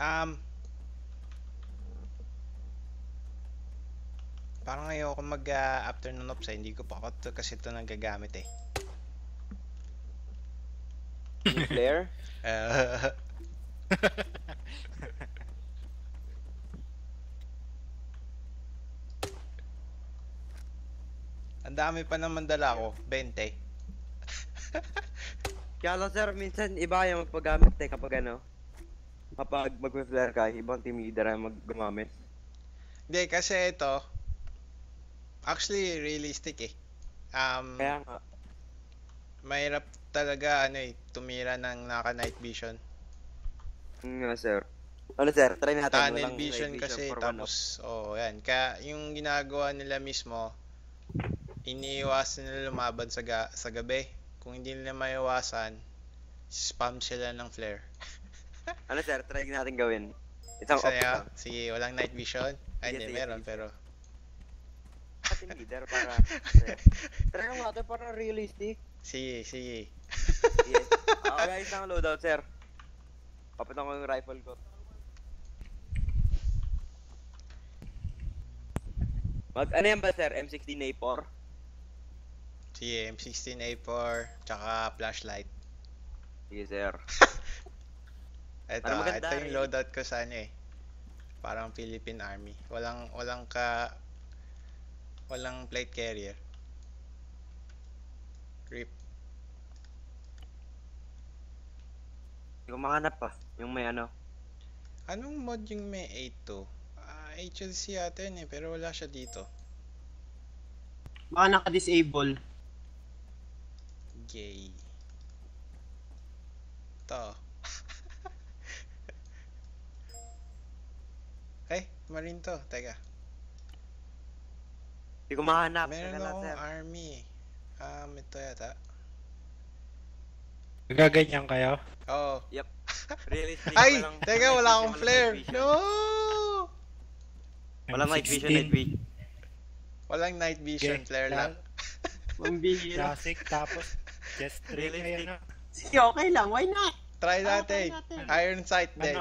Um, Parang ayoko mag afternoon ops eh. Hindi ko pa ako kasi ito nagagamit eh. Yung flare? Ang dami pa naman dala ko, 20. Kaya lang sir, minsan iba yung magpagamit kapag kapag mag-flare ka, ibang team leader ang gumamit. Hindi, kasi ito, actually realistic eh. Kaya nga. Mahirap talaga tumira ng naka-night vision. Nga sir. Ano sir, try natin. Tunnel vision kasi tapos, yan. Kaya yung ginagawa nila mismo, iniiwasan nila lumaban sa gabi. Kung hindi nila maiwasan, spam sila ng flare. Ano sir, try natin gawin. Isang off lang. Sige, walang night vision. Ay, hindi, meron, pero... Team leader para... Try lang natin para realistic. Sige. Yes. Guys, ang loadout sir. Papunta ko yung rifle ko. Ano yan ba sir? M16A4? Sige, M16A4, tsaka flashlight. Sige sir. Ito yung loadout ko sa parang Philippine Army. Walang plate carrier. Rip. Hindi ko mahanap pa. Yung may ano. Anong mod yung may 8 to? HLC ata yun pero wala siya dito. Baka naka-disable. Gay. Ito. Okay, marin to. Teka. Hindi ko mahanap. Meron akong army. Ito yata. Nagaganyan kayo? Oo. Yep. Realistic. Ay! Teka, wala akong flare. No! Walang night vision. Walang night vision, flare lang. Mambihira. Classic, tapos just realistic. Sige, okay lang. Why not? Try natin. Iron sight din.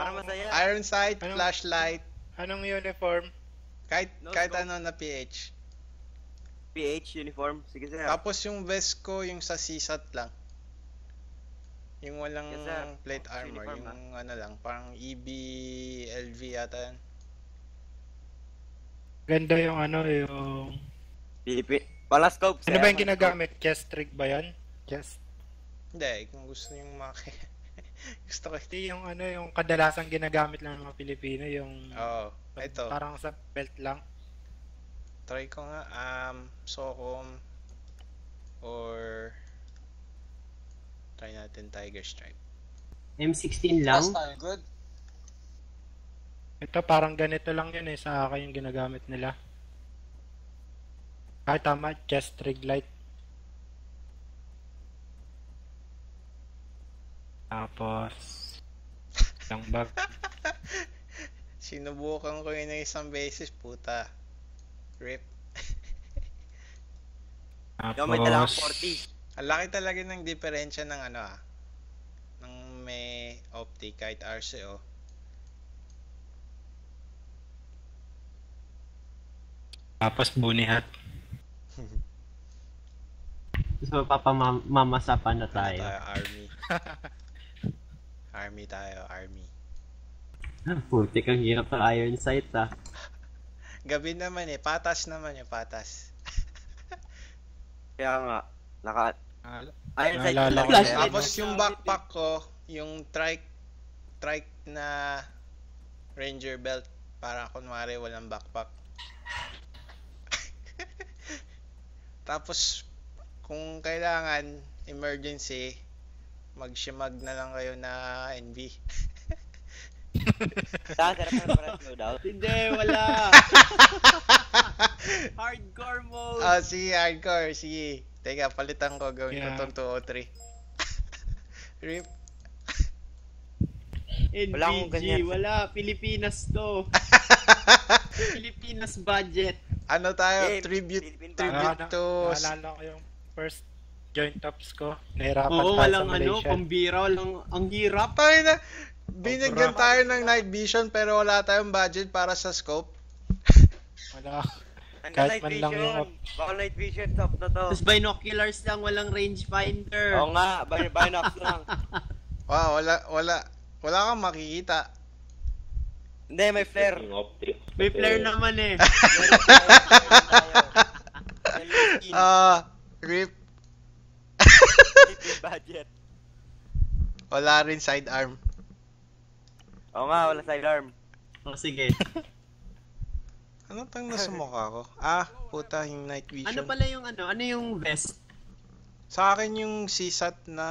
Iron sight, flashlight. Anong uniform? Kahit ano na PH. PH uniform? Sige sir. Tapos yung vest ko, yung sa CSAT lang. Yung walang plate armor. Yung ano lang, parang EB, LV yata yan. Ganda yung yung... Pala scope sir. Ano ba yung ginagamit? Chest rig ba yan? Chest? Hindi, kung gusto nyo gusto ko. Hindi yung yung kadalasang ginagamit lang ng mga Pilipino, yung... ito. Parang sa belt lang. Try ko nga, Socom or try natin Tiger Stripe. M16 lang? Good. Ito parang ganito lang yun sa akin yung ginagamit nila. Tama, chest rig light. Tapos lang bag. Sinubukan ko yun ng isang beses, puta. Rip. Tapos may dala 40. Ang laki talaga ng diferensya ng ng may optic kahit RCO. Tapos bunihat. So, papamamasapan na tayo. Army. Army tayo, army. Putik, ang hirap ng iron sight Gabi naman patas naman patas. Kaya nga, iron sight Tapos yung backpack ko, yung trike na ranger belt, para kunwari walang backpack. Tapos kung kailangan emergency, magshimag na lang kayo na NV. Hindi, wala. Hardcore mode. Sige, hardcore. Sige. Teka, palitan ko. Gawin ko itong 203. Rip. NVG, wala. Pilipinas to. Pilipinas budget. Ano tayo? Tribute to... Naalala ko yung first joint ops ko. Nahirapan Oo, tayo walang sa Malaysia. pambira. Walang, ang hirap. Tayo na. binigyan tayo ng night vision pero wala tayong budget para sa scope. Wala. Ang Kahit night man lang vision. yung- Baka night vision, top na to. Tapos binoculars lang, walang rangefinder. Oo nga, binox lang. Wow, wala kang makikita. Hindi, may flare. May flare naman eh. Rip. Budget. Wala rin sidearm. Oo nga, wala sidearm. O sige. Ano tang nasa mukha ko? Puta, yung night vision. Ano pala yung ano? Ano yung vest? Sa akin yung CSAT na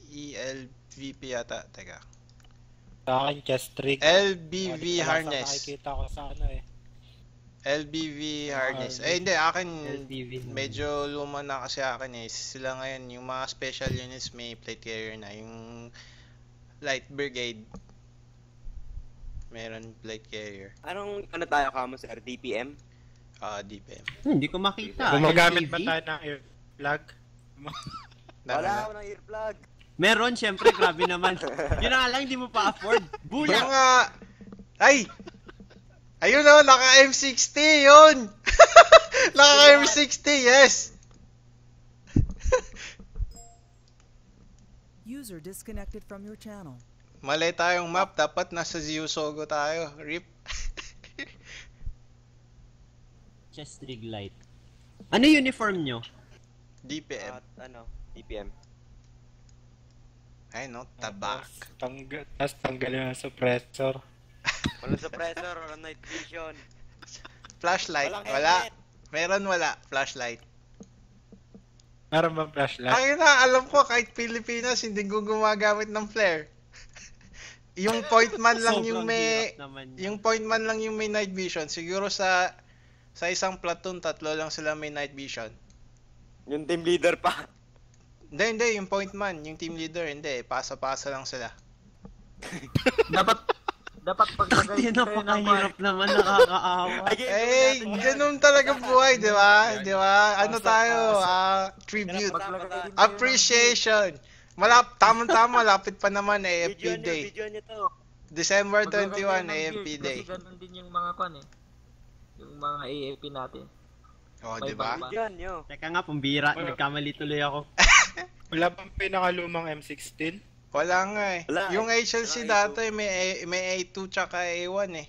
ELVP yata. Teka. Sa akin, chest rig. LBV harness. Nakikita ko sa ano eh. LBV harness. Hindi, akin LTV. medyo luma na kasi akin eh. Sila ngayon, yung mga special units may plate carrier na. Yung Light Brigade, meron plate carrier. Anong ano tayo kamo sir? DPM? DPM. Hindi ko makita. Gumagamit ba LTV? tayo ng earplug? Wala ako ng earplug. Meron, syempre, grabe naman. Yun na nga lang, hindi mo pa afford. Yung Bulak! nga, ay! Ayun o, naka M60 yun! Naka M60, yes! User disconnected from your channel. Mali tayong map, dapat nasa Ziosogo tayo. RIP. Chest rig light. Ano uniform nyo? DPM. At ano? DPM. Ay no, tabak. Tapos tanggalin ang suppressor. Walang suppressor, walang night vision. Flashlight, Walang wala. helmet. Meron wala, flashlight. Meron bang flashlight? Ay na, alam ko kahit Pilipinas hindi ko gumagamit ng flare. Yung point man lang yung Sobrang may hirap naman yun. yung point man lang yung may night vision. Siguro sa isang platoon tatlo lang sila may night vision. Yung team leader pa. Hindi, yung point man, yung team leader, hindi, pasa-pasa lang sila. Dapat pag Yun, napakahirap naman, nakakaawa. Eh, ganun talaga buhay, di ba? Di ba? Ano tayo? Tribute. Appreciation. Tama-tama, lapit pa naman AFP Day. Video nyo to. December 21, AFP Day. Kasi ganun din yung mga kwan eh. Yung mga AFP natin. Oh, di ba? Video nyo. Teka nga, pambira. Nagkamali tuloy ako. Wala bang pinakalumang M16? Wala nga eh. Wala, Yung HLC wala, dati may A2 tsaka A1 eh.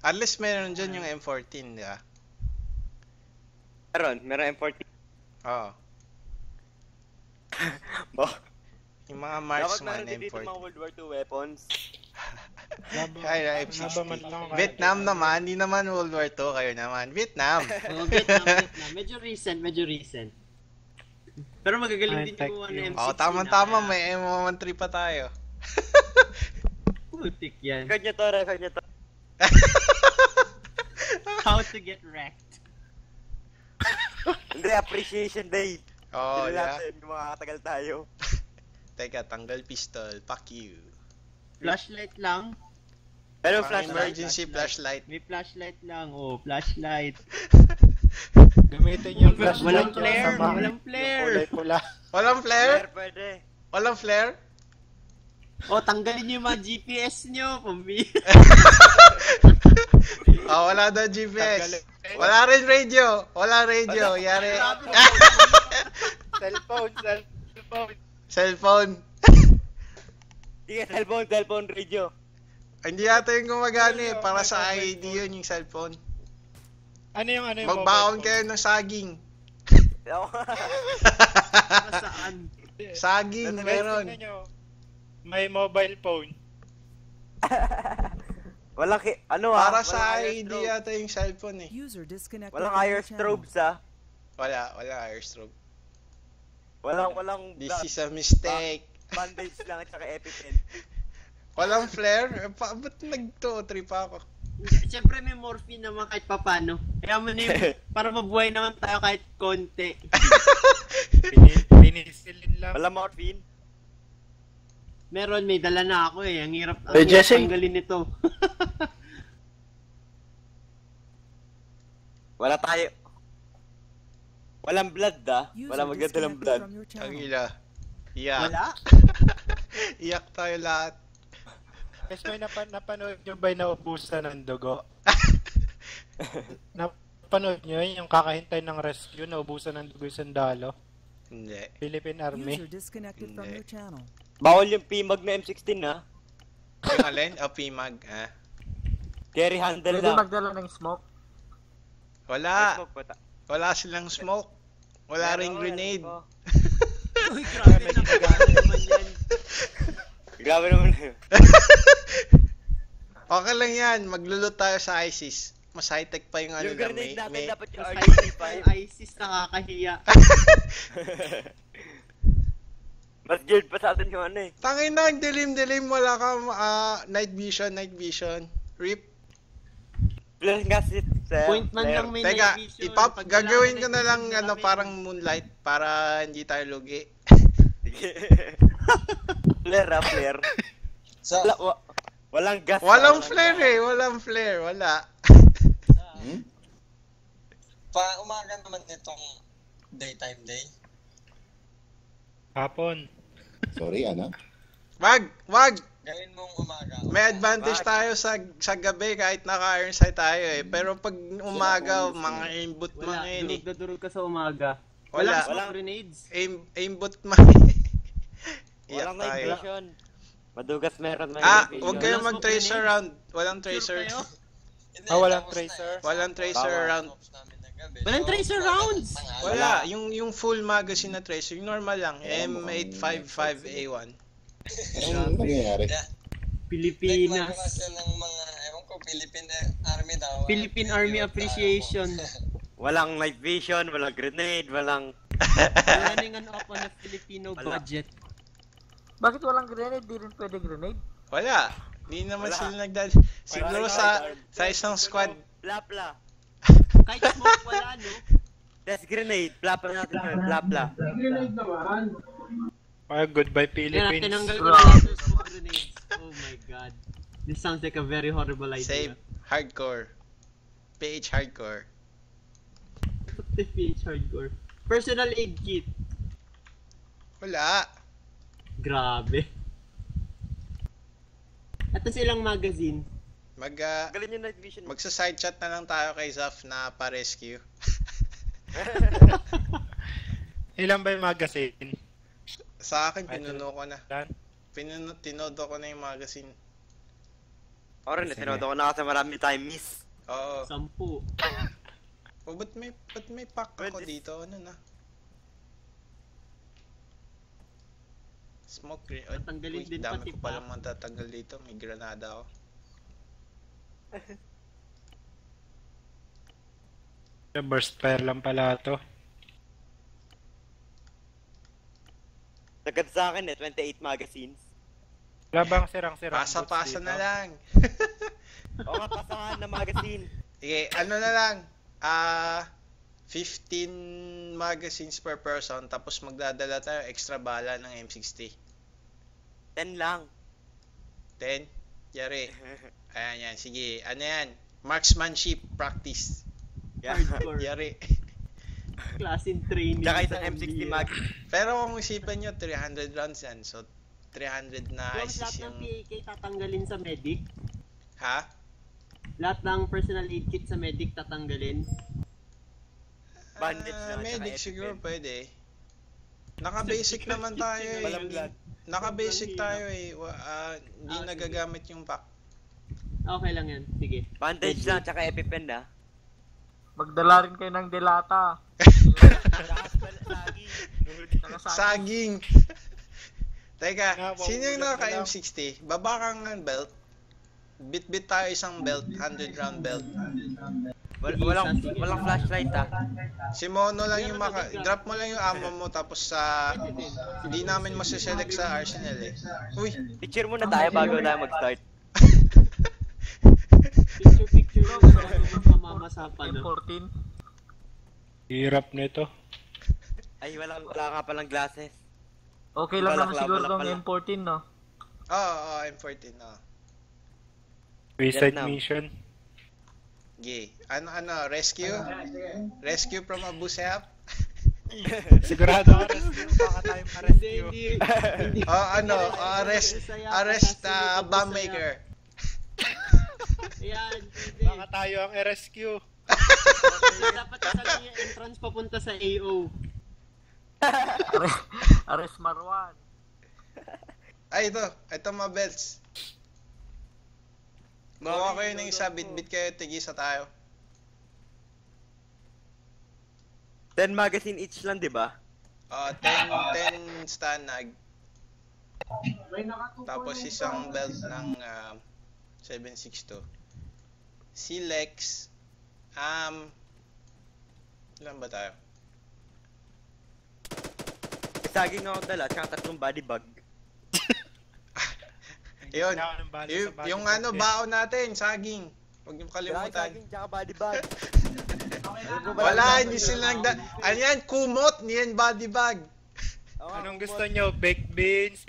At least meron dyan yung M14, di ba? Meron M40. Oo. Yung mga Dapat marksman meron din dito mga M14. World War II weapons. Kaya Vietnam naman, hindi naman World War II, kayo naman. Vietnam. Oh, Vietnam. Medyo recent. Pero magagaling din yung ano, M16. Tama-tama, may M13 pa tayo. Putik yan. Record nyo to. How to get wrecked. Hindi, appreciation day. Oh, Hindi yeah. natin kung makakatagal tayo. Teka, tanggal pistol. Fuck you. Flashlight lang. Pero Pang flashlight. emergency flashlight. May flashlight lang. Oh, flashlight. Gamitin yung flashlight. Walang yung flare. sama. Walang flare. Kulay pula. Walang flare? Pwede. Walang flare? Oh, tanggalin niyo yung mga GPS nyo. Pambira. Wala daw GPS. Wala rin radio. Wala radio. Yari. Cellphone. Sige, cellphone, radio. Hindi yata yung gumagana eh. Para sa ID yun yung cellphone. Ano yung Magbaon mobile kayo ng saging. Para saan? Saging, phone? meron. Tingnan nyo, may mobile phone. Walang Para walang sa IR ID strobe. yata yung cellphone eh. User disconnected Walang from IR your channel. strobes ah. Wala airstroke. Walang This is a mistake. bandage lang at saka EpiPen. Walang flare? Ba't nag-2-3 pa ako? Siyempre may morphine naman kahit papano. Kaya mo na yung, para mabuhay naman tayo kahit konti. Pinisilin lang. Walang morphine. Meron, may dala na ako eh. Ang hirap Jesse. tanggalin nito. Wala tayo. Walang blood ah. User Walang maganda ng disconnected blood. from your Ang channel. ila. Yeah. Wala? Iyak tayo lahat. Guys, may napanood nyo ba yung naubusan ng dugo? Napanood nyo yung kakahintay ng rescue, naubusan ng dugo yung sandalo? Hindi. Philippine Army. User disconnected from Hindi. your channel. Bawal yung PMAG na M16 ha. Yung alin? O PMAG, ha? Carry handle Pwede lang. magdala ng smoke. Wala. Smoke, puta. Wala silang smoke. Wala ring grenade. Uy, grabe naman yan. Grabe naman na yun. Okay lang yan. Maglulot tayo sa ISIS. Mas high-tech pa yung ano Yung lang. grenade natin May... dapat yung Ay, RGB5. ISIS nakakahiya. Mas geared pa sa atin yung ano eh. Tangin na, ang dilim-dilim. Wala kang night vision. RIP. Plus nga si Sir. Point man Blair. lang may Teka, night vision. Pag gagawin ko wala na lang night vision ano, namin. parang moonlight para hindi tayo lugi. Sige. Flare ha, flare. Sa, Walang gas. Walang flare eh. Walang flare. Wala. umaga naman nitong daytime day. Hapon. Sorry, ano? Wag! Gawin mong umaga. May advantage tayo sa gabi kahit naka-iron sight tayo eh. Pero pag umaga, mga aimbot Wala, mga yun eh. durog ka sa umaga. Wala. Walang grenades. Aimbot mga Iyak Walang night tayo. vision. Madugas meron may Ah, night vision. huwag kayong Walang mag-tracer smoke round. Walang Sure tracer. kayo? Hindi, Walang tapos tracer? na eh. Walang tracer Bawal. round. Ops namin ng gabi. Walang So, tracer umaga, rounds! tanghali. Wala. Yung full magazine na tracer. Yung normal lang. M855A1. Anong nangyayari? Pilipinas. Nagmagawa sila ng mga, ewan ko, Philippine Army daw. Philippine Army Appreciation. Walang night vision, walang grenade, walang... Running an up on a Filipino Wala. budget. Bakit walang grenade? Di rin pwede grenade. Wala. Hindi naman Wala. sila nagdal. Siguro Wala. sa isang squad. Plapla. Kahit smoke wala, no? That's grenade. Plapla natin yun. Plapla. Goodbye Kaya Philippines. tinanggal ko na lahat ng smoke grenades. Oh my god. This sounds like a very horrible idea. Save. Hardcore. PH hardcore. What the PH hardcore? Personal aid kit. Wala. Grabe. At silang magazine. Galing yung night vision. Magsa-side chat na lang tayo kay Zaf na pa-rescue. Ilan ba yung magazine? Sa akin, pinuno ko na. Dan? Tinodo ko na yung magazine. O rin, Sige. tinodo ko na kasi marami tayong miss. Oo. 10. Oh, ba't may pack ako Pwede. dito? Ano na? Smoke grenade. Oh, Tatanggalin uy, din dami pati ko palang pack. matatanggal dito. May granada ako. Burst fire lang pala to. Sagad sa akin 28 magazines. Wala bang sirang-sirang Pasa-pasa na lang. O nga, pasahan na magazine. Sige, ano na lang. 15 magazines per person. Tapos magdadala tayo extra bala ng M60. 10 lang. 10? Yari. Ayan yan. Sige, ano yan? Marksmanship practice. Hardcore. Yari. Class in training. Tsaka sa isang M60 MBA. mag. Pero kung isipan nyo, 300 rounds yan. So, 300 na Yung lahat ISIS ng yung... PAK tatanggalin sa medic. Ha? Lahat ng personal aid kit sa medic tatanggalin. Bandage na, tsaka medic EpiPen. siguro pwede. Naka-basic naman tayo eh. Walang blood. Naka-basic tayo eh. Hindi sige. nagagamit yung pack. Okay lang yan. Sige. Bandage lang, tsaka EpiPen na. Magdala rin kayo ng delata. Saka Saging! Teka, Nga, sino yung magulat naka na lang. M60? Baba kang ng belt. Bit-bit tayo isang belt, 100 round belt. Walang flashlight ah. Si Mono lang yung drop mo lang yung ammo mo tapos sa hindi namin masiselect sa arsenal eh. Uy, Picture muna tayo bago tayo mag-start. Picture lang. Bago magpamama sa pano. M14. Hirap nito. Ay, wala nga palang glasses. Okay lang naman Balak siguro lang tong pala. M14, no? oo, M14 oh. Suicide Vietnam. mission. Gay. Ano, rescue? Rescue from Abu Sayyaf? Sigurado ako rescue. Baka tayo Hindi, ma-rescue. hindi. Arrest bomb maker. Ayan, pwede. Baka tayo ang i-rescue. Dapat sasabihin yung entrance papunta sa AO. Ares Marwan. Ay, ito mga belts. Makuha kayo ng isa, bit-bit kayo, tigisa tayo. 10 magazine each lang, di ba? 10 stanag. Tapos isang belt ng 762. Silex. Ilan ba tayo? Saging ako dala, tsaka 3 body bag. Yun. Kailangan ng bala sa body Yung bag ano, eh. baon natin, saging. Huwag niyo kalimutan. Saging, tsaka body bag. Wala, hindi sila ano yan, kumot, niyan body bag. Anong gusto nyo? Baked beans?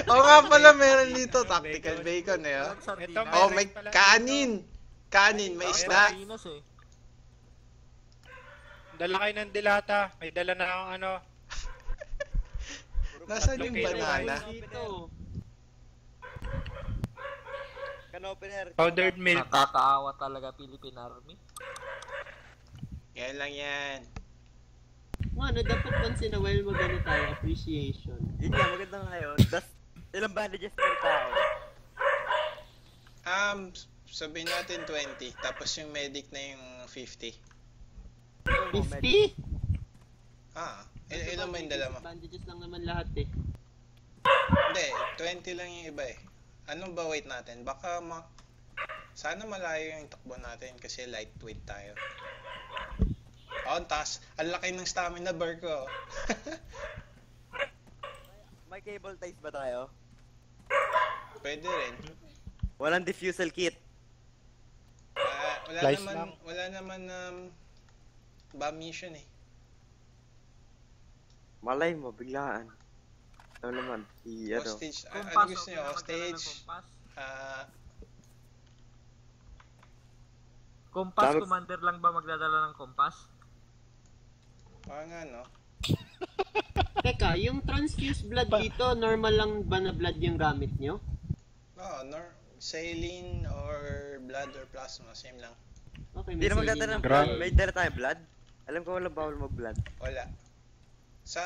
Oo nga pala, meron dito, tactical bacon eh. Oh. Ito, Oh, meron may pala kanin. Kanin, may isda. Sardinas eh. Dala kayo ng dilata. May dala na akong ano. Nasaan yung Located banana? Dito. Can-opener. Powdered milk. Nakakaawa talaga Philippine Army. Yan lang yan. Ano, dapat once in a while magano tayo, appreciation. Yun nga, maganda nga yun. Tas, ilang bandages per tao? Sabihin natin 20, tapos yung medic na yung 50. 50? Ilan ba yung dala mo? Bandages lang naman lahat eh. Hindi, 20 lang yung iba eh. Anong ba weight natin? Baka sana malayo yung takbo natin kasi lightweight tayo. Ang taas. Ang laki ng stamina bar ko. May cable ties ba tayo? Pwede rin. Walang diffusal kit. Slice lang. Wala naman bomb mission eh. Malay mo, biglaan. Ano naman? Hostage. Ano Kompas, gusto okay nyo? na magdala ng Hostage? kompas. Ah, Kompas, commander lang ba magdadala ng kompas? Parang ano? Teka, yung transfused blood dito, normal lang ba na blood yung gamit nyo? Saline or blood or plasma, same lang. Okay, Hindi na saline magdadala ng lang. blood. May dala tayo blood? Alam ko wala bawal mag-blood. Wala. Sa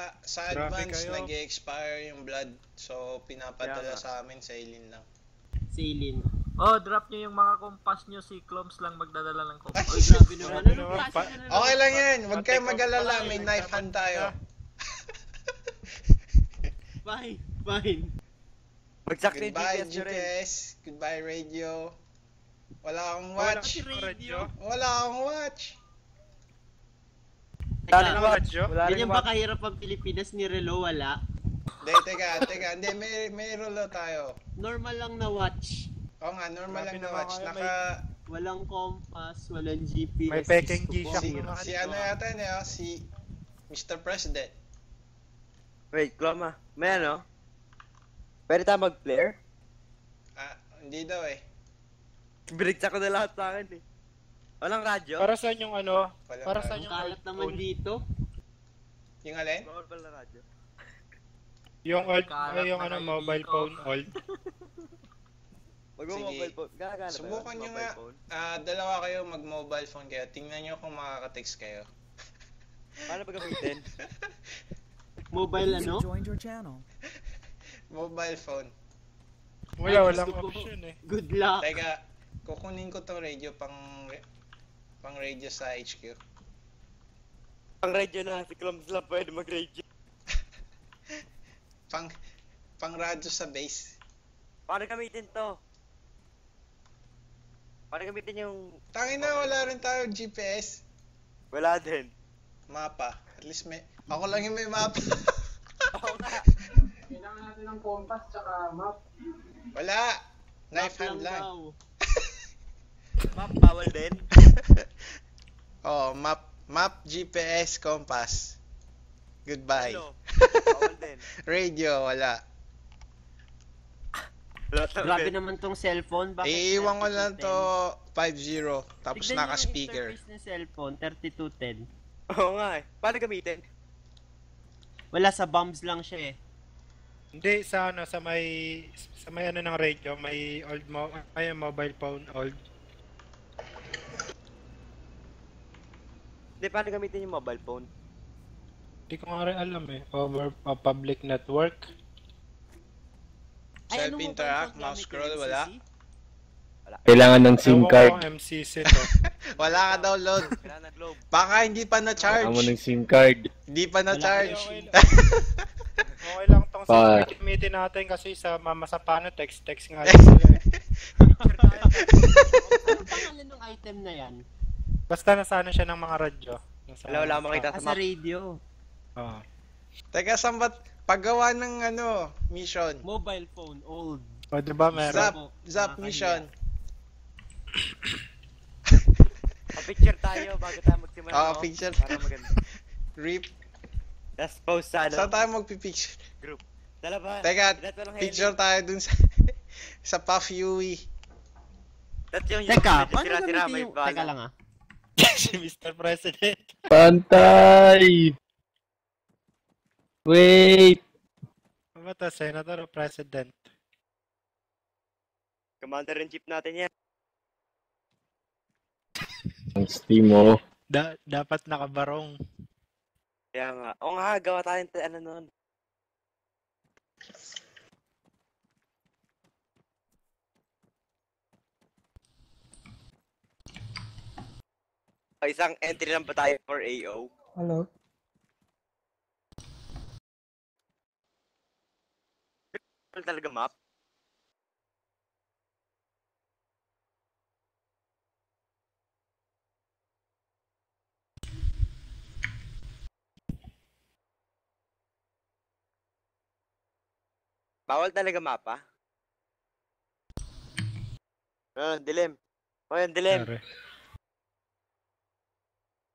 Grabe advance, kayo. nag-expire yung blood. So, pinapadala Kaya nga. sa amin, saline lang. Saline. Oh, drop nyo yung mga kompas nyo, si Cloms lang magdadala ng kompas. Ay, grabe naman. Grabe Anong naman, klase pa- na naman? Okay lang yan. Huwag Pati kayong ko mag-alala. pala, May eh, knife hand tayo. Fine, fine. Mag-sack na yung Goodbye, GPS nyo rin. GPS. Goodbye, radio. Wala akong Wala watch. akong radyo. Wala akong watch. Wala Teka, rin watch. radyo. Wala rin ganyan ba watch. kahirap ang Pilipinas ni Relo? Wala. Teka. Hindi, may rolo tayo. Normal lang na watch. Oo nga, normal Grabe lang na naman watch. kayo, Walang compass, walang GPS. May peking Diyos ko G-Shock po. naman. Si ano yata niya, si Mr. President. Wait, Kloma. May ano? Pwede tayo mag-flare? Hindi daw eh. Binigsa ko na lahat sa akin eh. Walang radyo? Para saan yung ano? Walang Para radyo. saan Ang yung kalat naman old dito. Yung alin? Bawal pala radyo. Yung old, Kalat yung na ano, kayo mobile dito. phone old. Mag-mobile phone. Gagana ba Subukan yun? nyo Mobile nga. phone? Dalawa kayo mag-mobile phone kayo. Tingnan nyo kung makaka-text kayo. Paano ba gamitin? Mobile User ano? joined your channel. Mobile phone. Wala, Ay, walang gusto ko. option eh. Good luck. Teka, kukunin ko tong radio pang radio sa HQ. Pang radyo na, si Klums lang pwede mag-radio. Pang radyo sa base. Paano gamitin to? Paano gamitin yung Tangin na, wala rin tayo GPS. wala din? Mapa. At least may... Ako lang yung may mapa. Oo nga. Wala. Knife hand lang. daw. Map, bawal din. Oh, map, GPS, compass. Goodbye. Hello. Bawal din. Radio, wala. Wala Grabe naman tong cellphone. Bakit Iiwan ko lang 3210? to 5-0. Tapos Tignan niyo yung naka-speaker. interface ng cellphone, 3210. Oo nga eh. Paano gamitin? Wala, sa bombs lang siya eh. Hindi, sa ano, sa may ano ng radio, may mobile phone, old. Hindi, paano gamitin yung mobile phone? Hindi ko nga rin alam eh. Over public network. Self interact, mouse scroll, wala. Kailangan ng SIM Ewan ko card. kung MCC to. Wala ka download. Kailangan ng globe. Baka hindi pa Kailangan mo na-charge. ng SIM card. Hindi pa na-charge. Okay lang tong Pa. security meeting natin kasi sa mama sa paano text nga lang sila eh. Ano pangalan ng item na yan? Basta nasana siya ng mga radyo. Wala makita sa Sa map. radio. Oo. Teka, saan ba't paggawa ng mission? Mobile phone, old. O diba meron? Zap mission. Pa-picture tayo bago tayo magsimula. Oo, no? picture. Para maganda. Rip. Tapos post sa ano. Saan tayo magpipicture? Group. Sa labas. Teka, That's walang picture tayo dun sa sa Puff Yui. That's yung Teka, medyo paano sira-sira, gamitin may yung... bala. Teka lang ah. Si Mr. President. Pantay! Wait! Ano ba to? Senator o President? Commander-in-chief natin yan. Ang Steam mo. Dapat nakabarong. Kaya nga. Oo nga, gawa tayong ano nun. Isang entry lang ba tayo for AO? Hello? Ano talaga map? Bawal talaga mapa? Dilim. O yan, dilim. Sorry.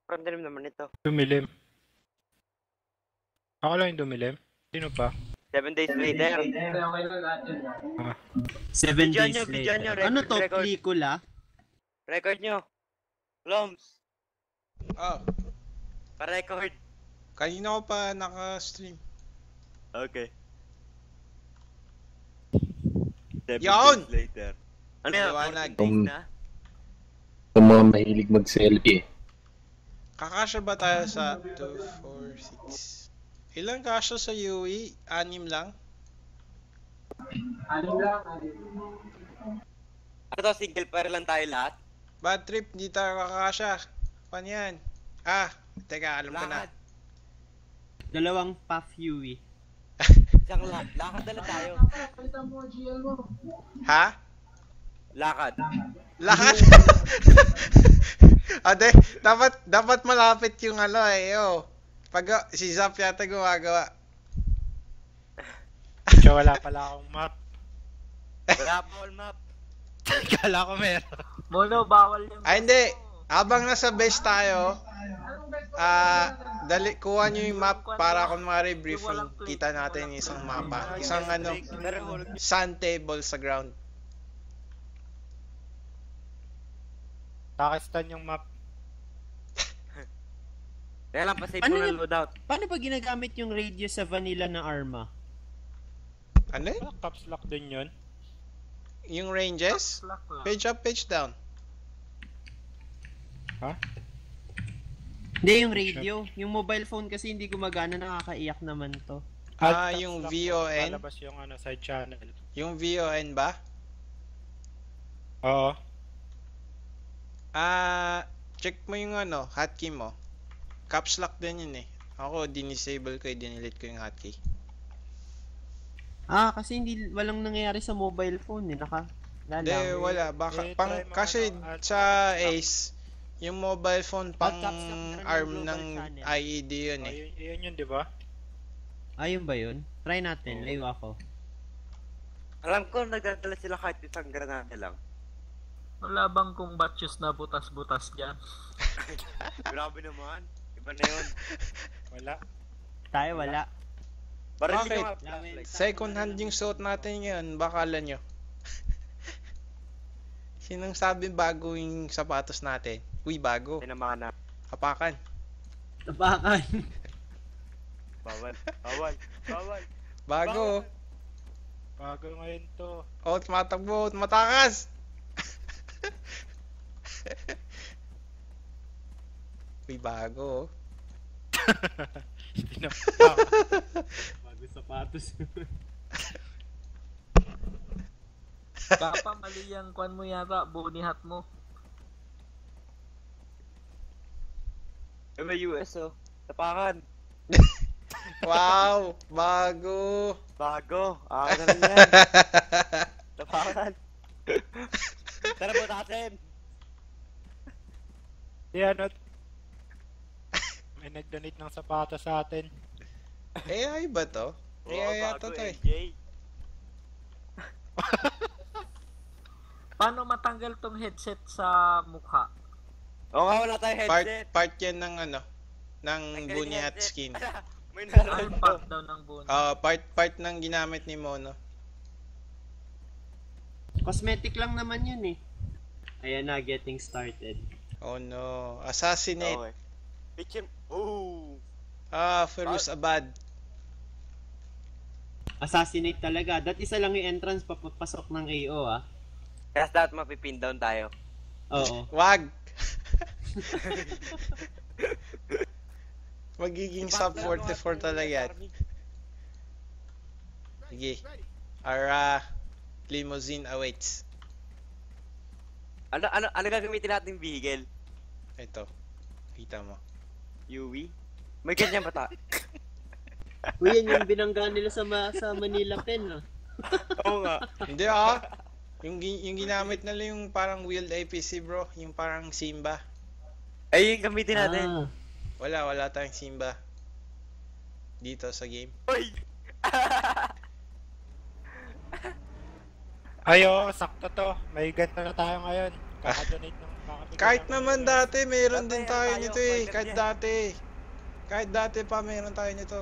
Parang dilim naman ito. Dumilim. Ako lang yung dumilim. Sino pa? 7 days later. 7 Bigyan days nyo, bigyan nyo, later. Ano to? record. Pelikula? Record nyo. Loms. Oh, Pa-record. kanina ko pa naka-stream. Okay. 7 Yun! days later. Ano yan? Liwanag. 14 days na? Yung mga mahilig mag-selfie. Kakasya ba tayo sa 2, 4, 6? Ilang kasya sa UE? 6 lang? Ano to, single pair lang tayo lahat? Bad trip, hindi tayo kakasya. Paano yan? Ah, teka, alam ko na. Lakad. Dalawang Puff Yui. Isang lakad na lang tayo. Ha? Lakad. Lahat? Ade, dapat malapit yung Pag si Zap yata gumagawa. Kaya wala pala akong map. Wala pa all map. Kala ko meron. Mono, bawal yung... Ay, hindi. Habang nasa base tayo, kuha nyo yung map para kunwari briefing. Kita natin yung isang mapa. Isang sun table sa ground. Pakistan yung map. Kaya lang, pasave Ano mo yun? ng loadout. Paano ba ginagamit yung radio sa vanilla na Arma? Ano yun? Caps lock din yun. Yung ranges? Slack lang. Page up, page down. Hindi, yung radio. Yung mobile phone kasi hindi gumagana, nakakaiyak naman to. Ah, Caps yung lock VON? Lalabas yung side channel. Yung VON ba? Oo. Check mo yung hotkey mo. Caps lock din yun eh. Ako, dinisable ko, dinilit ko yung hotkey. Kasi walang nangyayari sa mobile phone eh. Hindi, wala. Baka, Eh, try mo kasi add sa caps lock. Ace, yung mobile phone pang caps lock, meron yung ARM global ng channel. IED yun eh. Yun, di ba? Ayun ba yun? Try natin, live ako. Alam ko, nagdadala sila kahit isang granate lang. Wala bang kung batches na butas-butas dyan? Grabe naman. Iba na yun. Wala. Tayo wala. Barili Bakit? nyo nga flashlight. Second hand yung suot natin ngayon, bakala nyo. Sinong sabi bago yung sapatos natin? Uy, bago. Tinamahan na. Hapakan. Tapakan. Bawal. Bawal. Bawal. Bago. Bago ngayon to. Oh, tumatakbo. Tumatakas. Uy, bago. Bago sapatos. Papa, mali yung kwan mo yata, bunny hat mo. May US oh. Tapakan. Wow, bago. Bago. Ah, na lang yan. Tapakan. Tara po natin. Yan, at may nag-donate ng sapatos sa atin. AI ba to? AI yata bago to eh. AJ. Paano matanggal tong headset sa mukha? Oo nga, wala tayong headset. Part yan ng ano, ng Tanggalin bunny yung hat headset. skin. May Ay, naroon part to. daw ng bunny. Part ng ginamit ni Mono. Cosmetic lang naman yun eh. Ayan na, getting started. Oh no, assassinate. Okay. Picture. Ooh. Ferus Abad. Assassinate talaga. That isa lang yung entrance papapasok ng AO ah. Kaya dapat mapipin down tayo. Oo. Wag. Magiging sub 44 talaga yan. Sige. Our limousine awaits. Ano gagamitin natin vehicle? Ito. Kita mo. UV? May ganyan ba ta? Uy, yan yung binangga nila sa Manila Pen ah. Oo nga. Hindi yung ginamit nila yung parang wheeled APC bro. Yung parang Simba. Ay, yung gamitin natin. Ah. Wala tayong Simba. Dito sa game. Uy! Ayo, sakto to. May ganito na tayo ngayon. Kaka-donate ng kakabigay Kahit ng- naman dati, mayroon din Dati, tayo tayo, nito eh. fighter Kahit yan. dati. Kahit dati pa, mayroon tayo nito.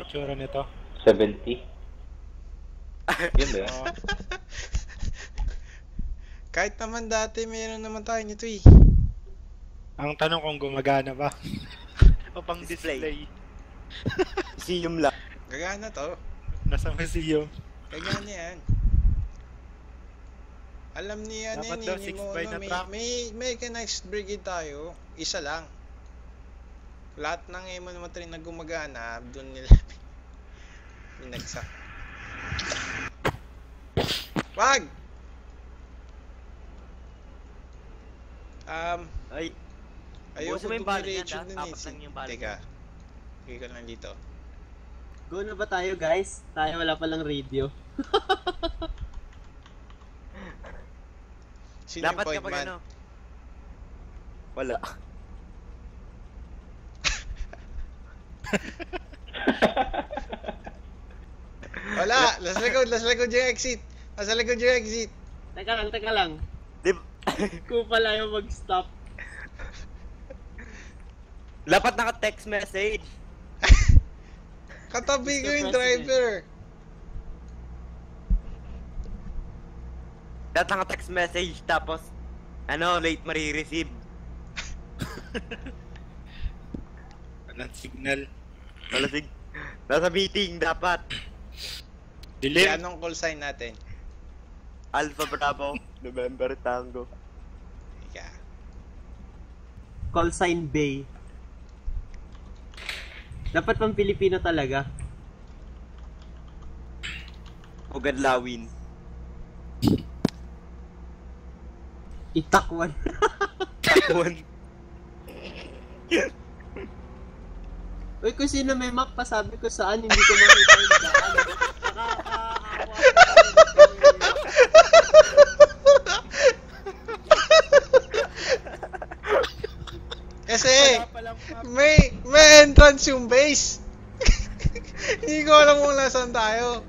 Tsura nito. 70. Yun ba yun? Oh, Kahit naman dati, mayroon naman tayo nito eh. ang tanong kung gumagana ba? O pang Display. display. Museum lang. Gagana to. Nasa museum. Gagana yan. Alam niya Dapat yan daw eh. 6 by na May, track. may mechanized brigade tayo. Isa lang. Lahat ng emo naman rin na gumagana, doon nila binagsak. Wag! Ay, Ayoko Bukasan mo yung dumiretso bala niyan, dun eh. apat lang yung bala Teka. Bigay ko lang dito. Go na ba tayo guys? Tayo wala palang radio. Sino dapat yung point kapag man? ano? Wala. Wala! Last likod yung exit! Nasa likod yung exit! Teka lang. Di Kung pala yung mag-stop. dapat naka-text message. Katabi ko Mr. yung President. driver! Dapat naka-text message tapos late marireceive. Walang signal. Nasa meeting dapat. Dilim. Anong call sign natin? Alpha Bravo, November Tango. Ika. Call sign Bay. Dapat pang Pilipino talaga. Ugadlawin. Itakwan. Takwan. Uy, kung sino may map pa, sabi ko saan, hindi ko makita yung daan. Kasi, may entrance yung base. Hindi ko alam kung nasaan tayo.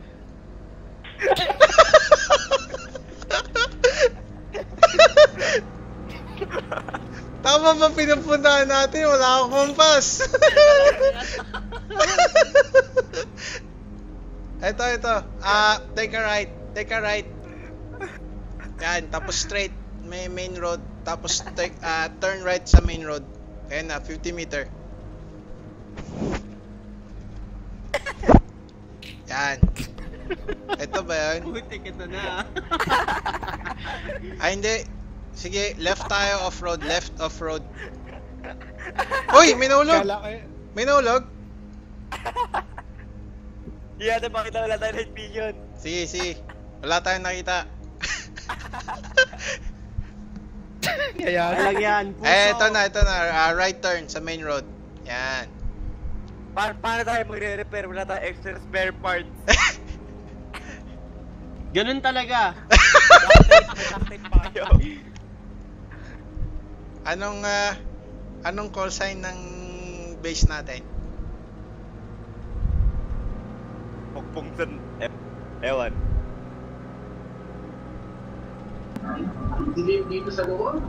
Tama ba pinupuntahan natin? Wala akong kompas. Ito. Take a right. Yan, tapos straight. may main road, tapos turn right sa main road. Ayan na, 50 meter. Yan. Ito ba yan? Putik, ito na. Ay, hindi. Sige, left tayo off-road. Left off-road. Uy, may nahulog! Kala ko May nahulog? Hindi natin makita, wala tayo night vision. Sige. Wala tayong nakita. kaya Alang yan, puso. Ito na. Right turn sa main road. Yan. Paano tayo magre-repair? Wala tayong extra spare parts. Ganun talaga. Duct tape pa kayo. Anong call sign ng base natin? Pukpungsan. Ewan. Dito sa loob.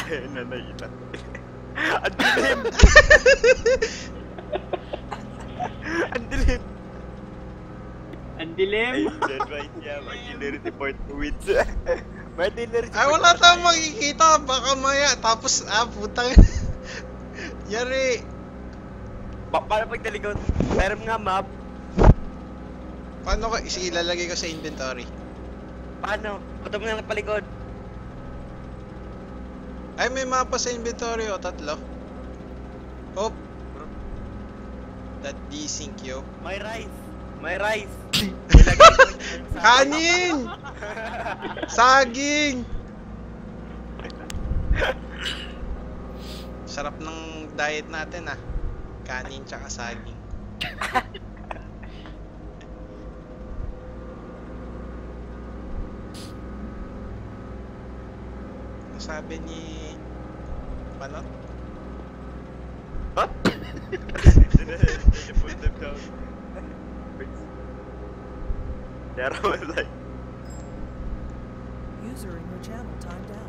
Nanayita. Ang dilim! Ang dilim! Ang dilim. Ayun, right niya. Mag-dealer report to wits. May dealer report. Ay, wala tayong makikita. Baka maya. Tapos, putang. Yari. Paano pag talikod? Meron nga map. Paano ko? Sige, ilalagay ko sa inventory. Paano? Punta mo na lang palikod. Ay, may mapa sa inventory, tatlo. Oh. That desync yo. May rice. May rice. Kanin! Saging! Sarap ng diet natin Kanin tsaka saging. Sabi ni Panot? What? Put them down. There was like User in your channel timed out.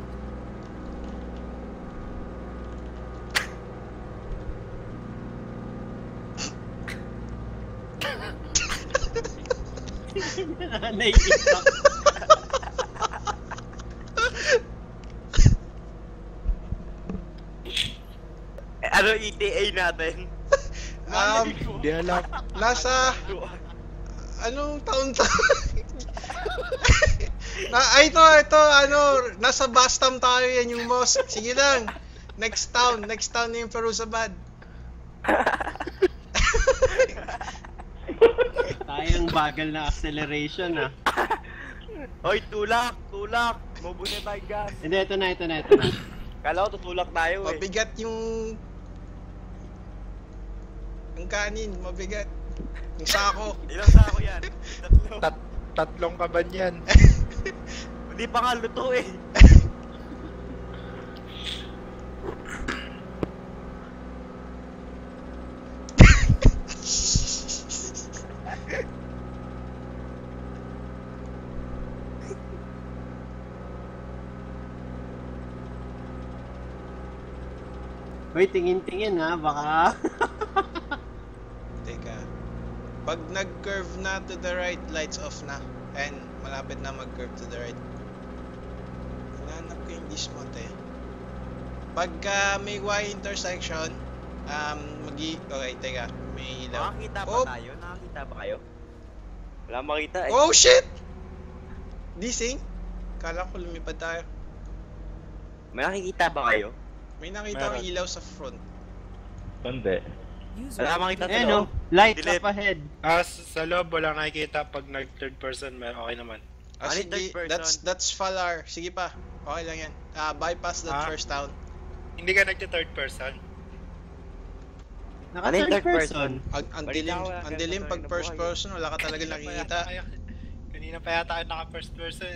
Nakikita. ano ETA natin? Hindi alam. Nasa anong taon to? Ito, nasa Bastam tayo yan yung mosque. Sige lang. Next town na yung Ferozabad. Tayang bagal na acceleration Hoy, tulak! Mabuna tayo gas. Hindi, ito na. Kala ko tutulak tayo Mabigat yung kanin, mabigat. Yung sako. Ilang sako yan? Tatlo. Tatlong kaban yan. Hindi pa nga luto Uy, tingin-tingin baka. Teka. Pag nag-curve na to the right, lights off na. And malapit na mag-curve to the right. Hinahanap ko yung dismount Pagka may Y intersection, okay, teka. May ilaw. Nakakita ba tayo? Nakakita ba kayo? Wala makita Oh shit! Desync? Kala ko lumipad tayo. May nakikita ba kayo? May nakita akong ilaw sa front. Hindi. User Wala makita sa Eh loob. light Delete. up ahead. Sa loob wala nakikita pag nag third person, okay naman. Ano yung Sige, third person? that's Falar. Sige pa. Okay lang yan. Bypass that first town. Hindi ka nagte-third person. Naka Ano yung third third person. Ang Balita ko, wala dilim ganun pag talaga first buhay. person, wala ka talaga nakikita. Kanina pa yata ako naka first person.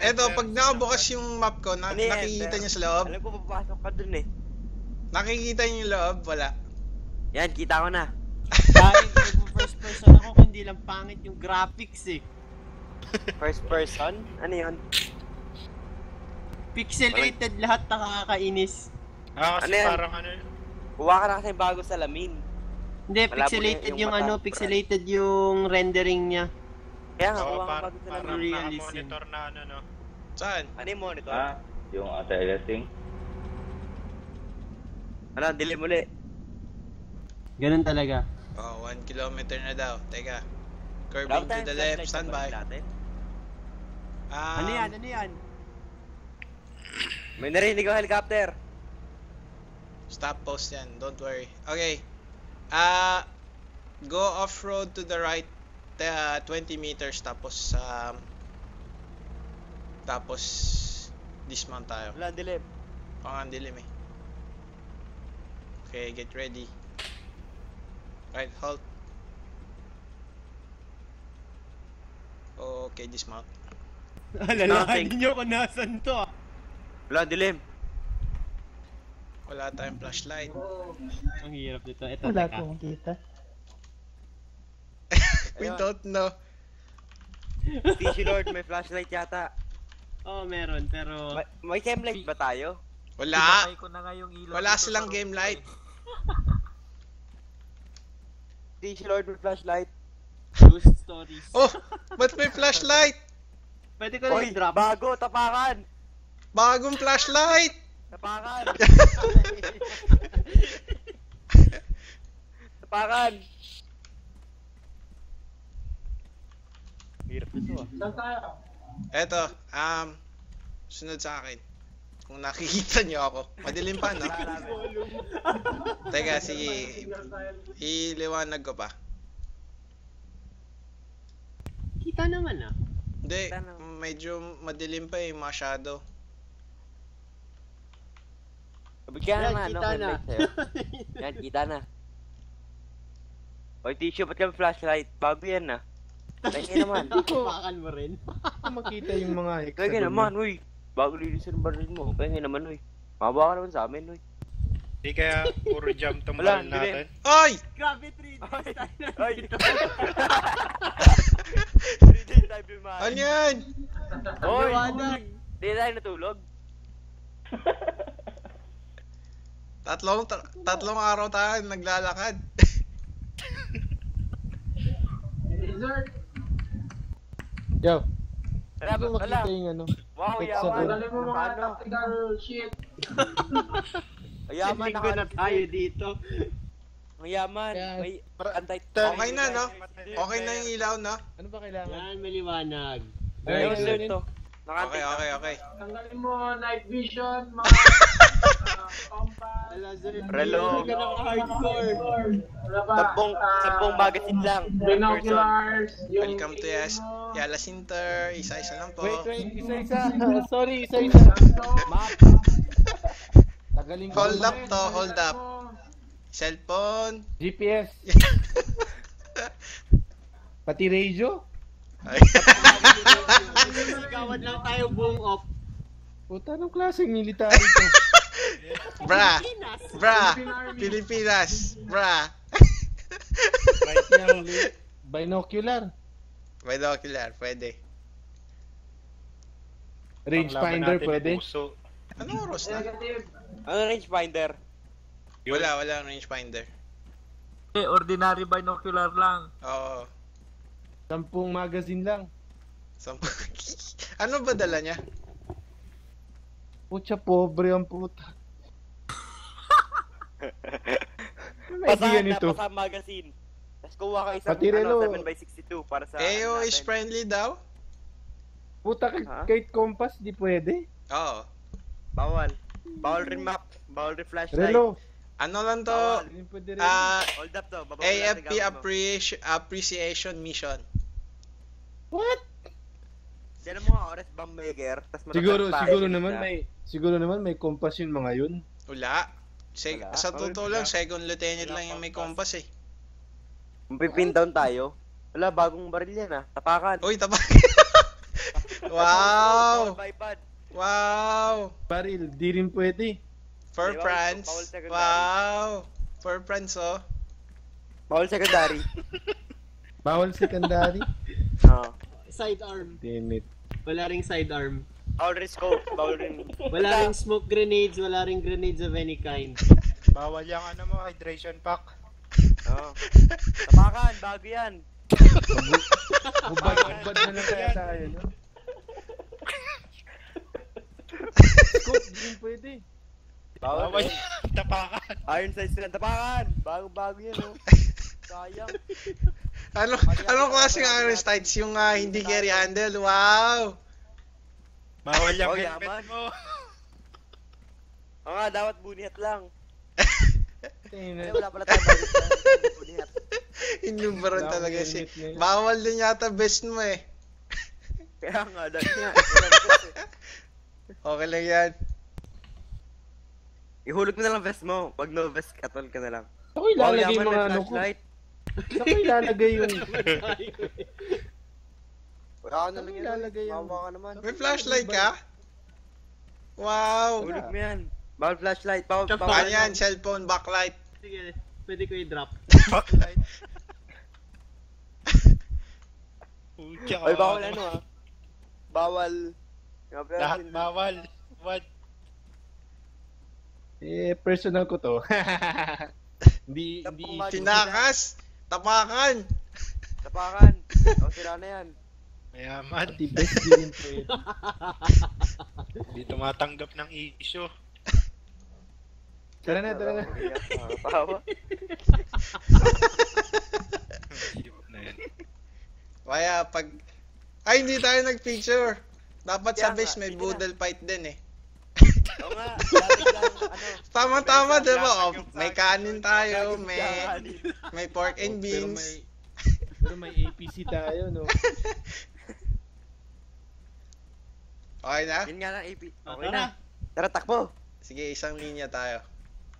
Eto, pag nakabukas yung map ko, Ano yan? nakikita niya sa loob. Alam ko papasok ka dun Nakikita niyo yung loob, wala. Yan, kita ko na. Dahil nag-first person ako, kundi lang pangit yung graphics First person? Ano yun? Pixelated lahat, nakakainis. Ah, kasi Ano yan? parang ano, Kuha ka na kasi ng bago salamin. Hindi, Malabo pixelated yung yung mata, ano, Brad. pixelated yung rendering niya. Kaya nga, oo, kuha ka parang, bago salamin. parang realism. naka-monitor na ano, no? Saan? Ano yung monitor? Ah, yung anti-aliasing. Ano, dilim uli. Ganun talaga. Oh, 1 kilometer na daw. Teka. Wala Curving to tayong the left, flashlight stand na by. ba natin? Ano yan? Ano yan? May narinig ako helicopter. Stop post yan, don't worry. Okay. Go off-road to the right 20 meters tapos dismount tayo. Wala, dilim. Ang dilim eh. Okay, get ready. Right, halt. Okay, dismount. Alalahanin nyo kung nasan to ah. Wala, dilim. Wala tayong flashlight. Ang hirap nito. Ito, Wala teka. akong kita. We don't know. Tissue Lord, may flashlight yata. Oo, meron, pero... May chem light ba tayo? Wala. Pinatay ko na nga yung ilaw. Wala dito silang sa game room ko light. Tissue Lord, may flashlight. Ghost stories. Oh, ba't may flashlight? Pwede ko na Oy, i-drop. bago, tapakan! Bagong flashlight! Tapakan! Tapakan! Hirap nito ah. Eto, sunod sa akin. Kung nakikita nyo ako. Madilim pa, no? Teka, sige. Iliwanag ko pa. Kita naman ah. Hindi, Kita naman. medyo madilim pa eh, masyado. Bigyan Yan, na ano, kita chem na. light sa'yo. Yan, kita na. Oy, tissue, ba't kami flashlight? Bago yan na. Kaya naman. Tapakan mo rin. Makita yung mga hexagon. Kaya naman, uy. Bago lilisin ang baril mo. Kaya naman, uy. Mabawa ka naman sa amin, uy. Di kaya puro jump tong Wala, ball natin. Ay! Grabe, 3 days tayo Ay! nandito. 3 days tayo bimahan. Ano yan? Oy! Liwanag. Di tayo natulog. Tatlong araw tayo naglalakad. Yo, Wala, hindi ko wala. makita yung ano. Wow, Hexagon. yaman. Ano? Yaman, Linggo na tayo dito. Ang yaman. Kaya- May antay. Okay na, no? Okay na yung ilaw, no? Ano ba kailangan? Yan, maliwanag. Ayun, Ayun, sir, ayun. to. Okay, okay, okay. Tanggalin mo night vision, mga compass. Ala, sir. Relo. Hindi ka naka-hardcore. Ano ba? Sampung magazine lang. Per person. Binoculars. Yung Welcome to Yala Center. Isa-isa lang po. Wait, isa-isa. Sorry, isa-isa. Map. Tagalin ko. Hold up to, hold up. Cellphone. GPS. Pati radio. Ay. Sigawan lang tayo buong off. Puta, anong klaseng military to? Bra. Bra. Pilipinas. Bra. Right yung binocular. Binocular, pwede. Rangefinder, pwede. Puso. Anong oras na? Ano rangefinder? Wala rangefinder. Ordinary binocular lang. Oo. 10 magazine lang. Ano ba dala niya? Pucha, pobre ang puta. May idea Pasahan na, nito. pasahan magazine. Tapos kuha ka isang Pati relo. 7x62 para sa... EO ano is natin. friendly daw? Puta, Ha? kahit compass, di pwede. Oo. Bawal. Bawal rin map. Bawal rin flashlight. Relo. Ano lang to? Bawal. Hindi pwede rin. Hold up to. Babawal AFP natin gamit mo. appreciation mission. What? Sino mo nga oras bomb maker? Tas Siguro matatag pa, naman may compass yung mga yun. Wala. Wala. Sa totoo lang, second lieutenant lang yung may compass eh. Kung pipin down tayo, wala, bagong baril yan ah. Tapakan. Uy, tapak. Wow! Bawal bipod. Wow! Baril, di rin pwede. For Di ba? France. Bawal secondary. Wow! For France, oh. Bawal secondary. Bawal secondary. Oo. Sidearm. Damn it. Wala ring sidearm. Bawal rin scope, bawal rin. Wala ring smoke grenades, wala ring grenades of any kind. Bawal yung ano mo, hydration pack. Oo. Tapakan, bago yan. Hubad na lang kaya tayo, no? Scope, di rin pwede. Bawal Bawal yan. yung tapakan. Iron size na tapakan. Bago yan, oh. Sayang. Anong klaseng iron sights? Yung hindi carry handle? Wow! Bawal yung Oh, helmet yaman. mo. Oo nga, dapat bunihat lang. Tingnan. Ay, wala pala tayo budget na bunihat. Inubaran Wala talaga akong si... helmet ngayon. Bawal din yata best mo eh. Kaya nga, dahil nga. Walang best eh. Okay lang yan. Ihulog mo na lang vest mo. Pag no vest, katol ka na lang. Ako ilalagay yung Yaman, mga may ano ko. flashlight. Ako ilalagay yung... Wala ka na lang Ako yan. ilalagay yung... Mawa ka naman. May flashlight ka? Wow! Hulog mo yan. Bawal flashlight. Bawal. Ano yan? Cellphone backlight. Sige, pwede ko i-drop. Backlight. Pucha ka. Ay, bawal ano ah. Bawal. Lahat bawal. What? Personal ko to. Hindi... Tinakas! Tapakan! Tapakan. O, sila na yan. Mayaman. Pati best di rin pwede. Hindi tumatanggap ng issue. Tara na, tara na. Pahawa. Na yan. Kaya pag... Ay, hindi tayo nag-picture. Dapat sa Kaya base nga, may sige boodle fight din eh. Oo nga. Lapit lang, ano. Tama-tama, Best diba? lang, Oh, yung may sa- kanin tayo, Kanin. may pork and Pero beans. may APC tayo, no? Okay na? Yun nga lang, AP. Okay Tara. na. Tara, takbo. Sige, isang linya tayo.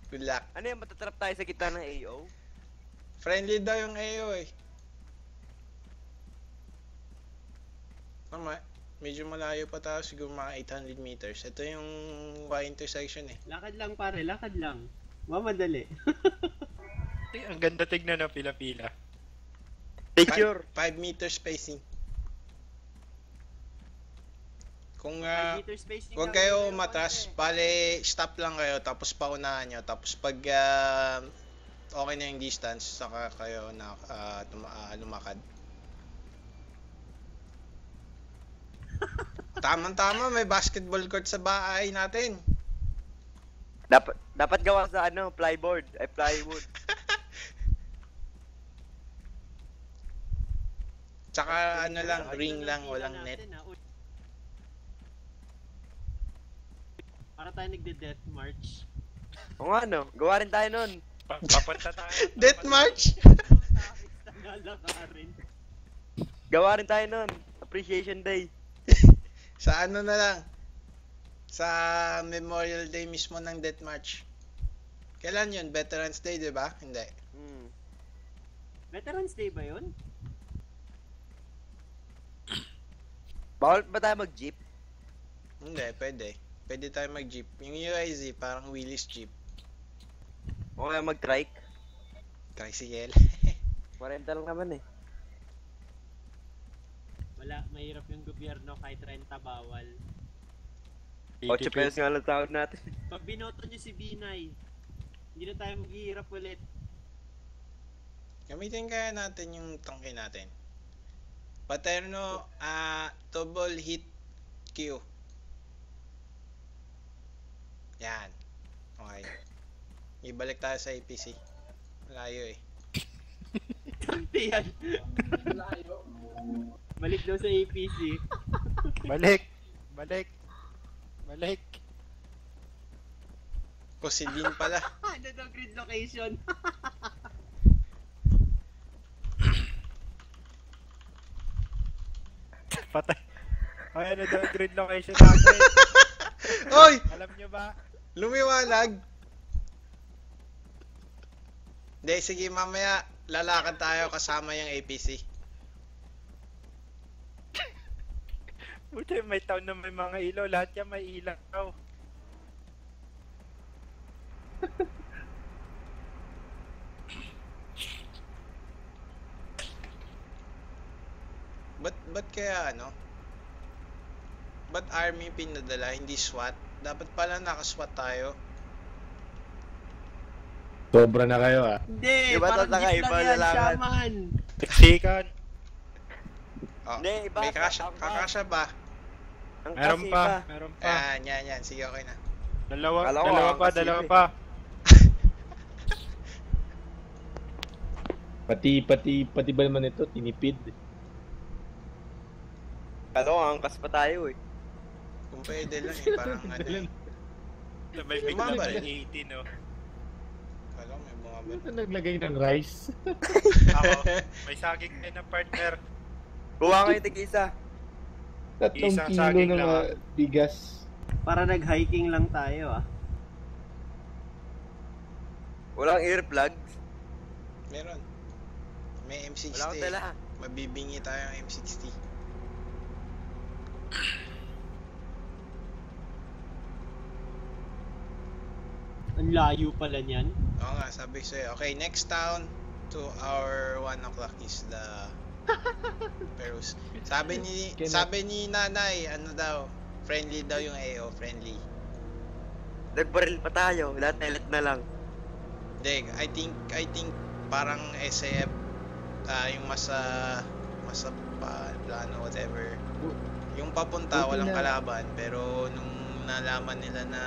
Good luck. Ano yan, matatrap tayo sa gitna ng AO? Friendly daw yung AO eh. Tama. Medyo malayo pa tayo, siguro mga 800 meters. Ito yung Y-intersection eh. Lakad lang pare, lakad lang. Mamadali. Ay, ang ganda tignan na pila-pila. Picture. 5 meter spacing. Kung 5 meter spacing huwag lang kayo tayo, umatras, pare. bale stop lang kayo tapos paunahan nyo. Tapos pag okay na yung distance, saka kayo na lumakad. Tamang-tama, may basketball court sa bahay natin. Dapat gawa sa ano, plyboard. Ay, plywood. Tsaka ano lang, ring lang, Pila walang natin, net. ah. Uy. Para tayo nagde-death march. O nga, no? Gawa rin tayo nun. Papunta tayo. Death March! Lalakarin. Gawa rin tayo nun. Appreciation Day. Sa ano na lang? Sa Memorial Day mismo ng Death March. Kailan yun? Veterans Day, di ba? Hindi. Veterans Day ba yun? Bawal ba tayo mag-jeep? Hindi, pwede. Pwede tayo mag-jeep. Yung UIZ, parang Willys Jeep. O kaya mag-trike? Tricycle. 40 lang naman eh. Wala, mahirap yung gobyerno kahit renta bawal. 8 pesos nga lang tawad natin. Pag binoto nyo si Binay, hindi na tayo maghihirap ulit. Gamitin kaya natin yung tangke natin. Paterno, double hit Q. Yan. Okay. Ibalik tayo sa APC. Malayo eh. Tanti yan. Balik daw sa APC. Balik. Balik. Balik. O si Dean pala. Ano daw grid location? Patay. Ay, ano daw ang grid location natin? Oy! Alam nyo ba? Lumiwanag! Hindi, sige mamaya lalakad tayo kasama yung APC. Buti may town na may mga ilaw. Lahat yan may ilaw. Ba't kaya ano? Ba't army pinadala, hindi SWAT? Dapat pala naka-SWAT tayo. Sobra na kayo ah. Hindi, Iba parang talaga, jeep iba lang yan, lalangan. shaman. Siksikan. Oh, Hindi, iba. may kakasya ba? Ang Meron kasi pa. iba. Meron pa. Yan. Sige, okay na. Dalawa Kala ko, pa, kasi dalawa yun eh. pa. Pati ba naman ito, tinipid. Kala ko, angkas pa tayo eh. Kung pwede lang parang ano eh. May Lumabas bigla eh. 18, no? Kala ko may bumaba. Ito naglagay ng rice. Ako, may saging kayo na partner. Kuha kayo tig-isa. 3 Isang kilo saging ng lang, ah. bigas. Para nag-hiking lang tayo ah. Walang earplugs. Meron. May M60. Wala akong dala. Mabibingi tayo ng M60. Ang layo pala niyan. Oo nga, sabi ko sa'yo. Okay, next town to our 1 o'clock is the Perus. Sabi ni nanay, ano daw, friendly daw yung AO, friendly. Nagbaril pa tayo. Lahat na lang. Hindi, I think parang SF, yung masa plano, whatever. Yung papunta, Buti walang na- kalaban, pero nung nalaman nila na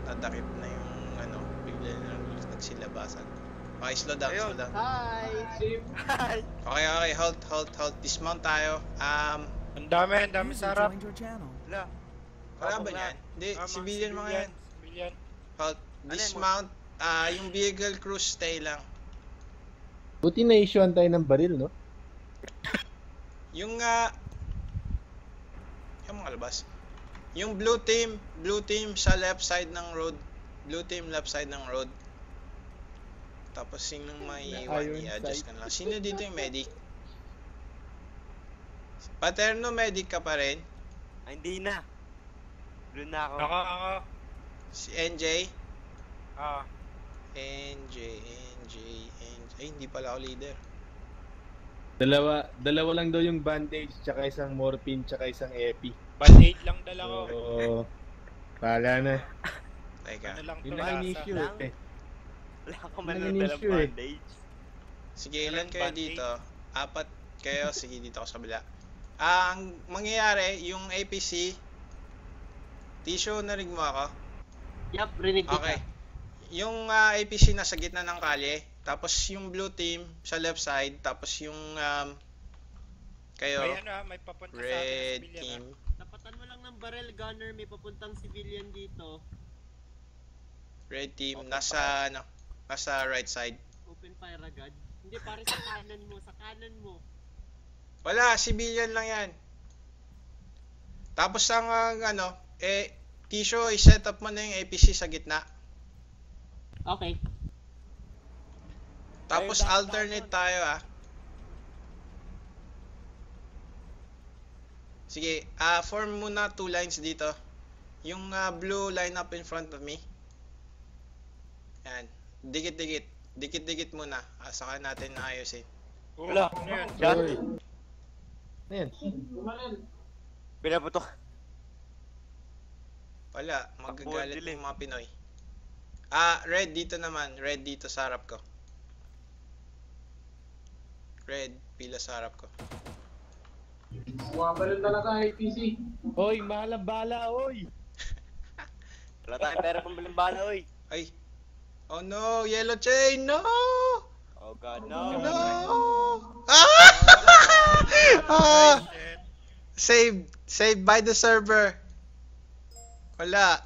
natakip na yung ano, bigla nilang nagsilabasan. Okay, slow down. Hi! Okay, halt. Dismount tayo. Ang dami User sa harap. joined your channel. Wala ba yan? Hindi, civilian mga yan. Civilian. Halt, dismount. Yung vehicle cruise, stay lang. Buti na-issuean tayo ng baril, no? Yung mga labas. Yung blue team sa left side ng road. Blue team left side ng road. Tapos sinong may Iron i-adjust sight. ka na lang. Sino dito yung medic? Paterno, medic ka pa rin? Ay, hindi na. Doon na ako. Ako. Si NJ? Ah, NJ. Ay, hindi pala ako leader. Dalawa lang daw yung bandage, tsaka isang morphine, tsaka isang epi. band-aid lang dala ko. Oo. Pala na. Teka. Ano lang to, Yun lang lasa. ang issue eh. Wala ako Wala man nang dalang issue eh. bandage. Sige, ilan Meron kayo band-aid? dito? 4 kayo. Sige, dito ako sa kabila. Ang mangyayari, yung APC, tissue, narinig mo ako? Yup, rinig kita. Okay. Yung APC nasa gitna ng kalye, tapos yung blue team sa left side, tapos yung kayo, May papunta sa atin na red civilian. team. Tapatan mo lang ng barrel gunner, may papuntang civilian dito. Red team, nasa right side. Open fire agad. Hindi, pare sa kanan mo. Wala, civilian lang yan. Tapos ang tissue, i-set up mo na yung APC sa gitna. Okay. Tapos alternate tayo Sige, form muna 2 lines dito. Yung blue line up in front of me. Yan. Dikit-dikit muna. Saka natin ayusin. Wala. Ano yun? Yan. Sorry. Ayan. Pinaputok. Wala, magagalit dilim. yung mga Pinoy. Red dito naman. Red dito sa harap ko. Red, pila sa harap ko. Bumabalil talaga, APC. Hoy, mahal ang bala, oy! Wala tayong pera pang bilang bala, oy. Ay. Oh no, yellow chain, no! Oh god, no. No! Saved by the server. Wala.